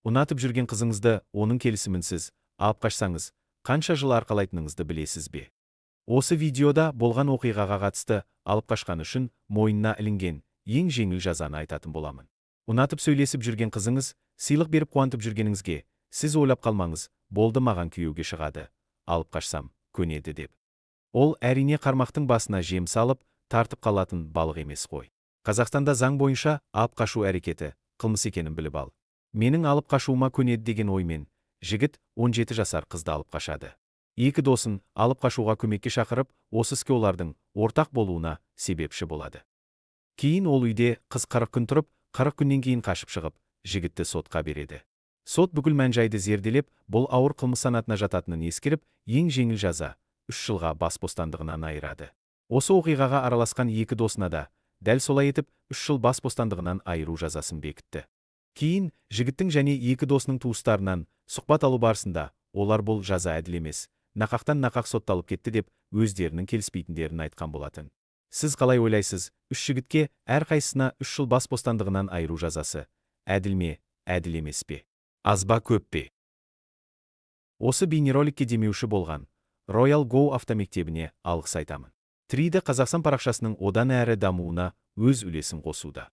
Ұнатып жүрген қызыңызды оның келісімінсіз алып қашсаңыз, қанша жыл арқалайтыныңызды білесіз бе? Осы видеода болған оқиғаға қатысты алып қашқаны үшін мойнына ілінген ең жеңіл жазаны айтатын боламын. Ұнатып сөйлесіп жүрген қызыңыз, сыйлық беріп қуантып жүргеніңізге, сіз ойлап қалмаңыз, болды маған күйеуге шығады, алып қашсам, көнеді деп. Ол әрине қармақтың басына жем салып, тартып қалатын балық емес қой. Қазақстанда заң бойынша алып қашу әрекеті қылмыс екенін біліп ал. Менің алып қашуыма көнеді деген оймен, жігіт 17 жасар қызды алып қашады. Екі досын алып қашуға көмекке шақырып, осы іске олардың ортақ болуына себепші болады. Кейін ол үйде қыз 40 күн тұрып, 40 күннен кейін қашып шығып, жігітті сотқа береді. Сот бүкіл мән-жайды зерделеп, бұл ауыр қылмыс санатына жататынын ескеріп, ең жеңіл жаза 3 жылға бас бостандығынан айырады. Осы оқиғаға араласқан екі досына да дәл солай етіп 3 жыл бас бостандығынан айыру жазасын бекітті. Кейін жігіттің және екі досының туыстарынан сұхбат алу барысында олар бұл жаза әділ емес, нақақтан нақақ сотталып кетті деп өздерінің келіспейтіндерін айтқан болатын. Сіз қалай ойлайсыз, 3 жігітке әрқайсысына 3 жыл бас бостандығынан айыру жазасы әділ ме, әділ емес пе? Аз ба, көп пе? Осы бейнероликке демеуші болған Royal Go автомектебіне алғыс айтамын. 3D Қазақстан парақшасының одан әрі дамуына өз үлесін қосуда.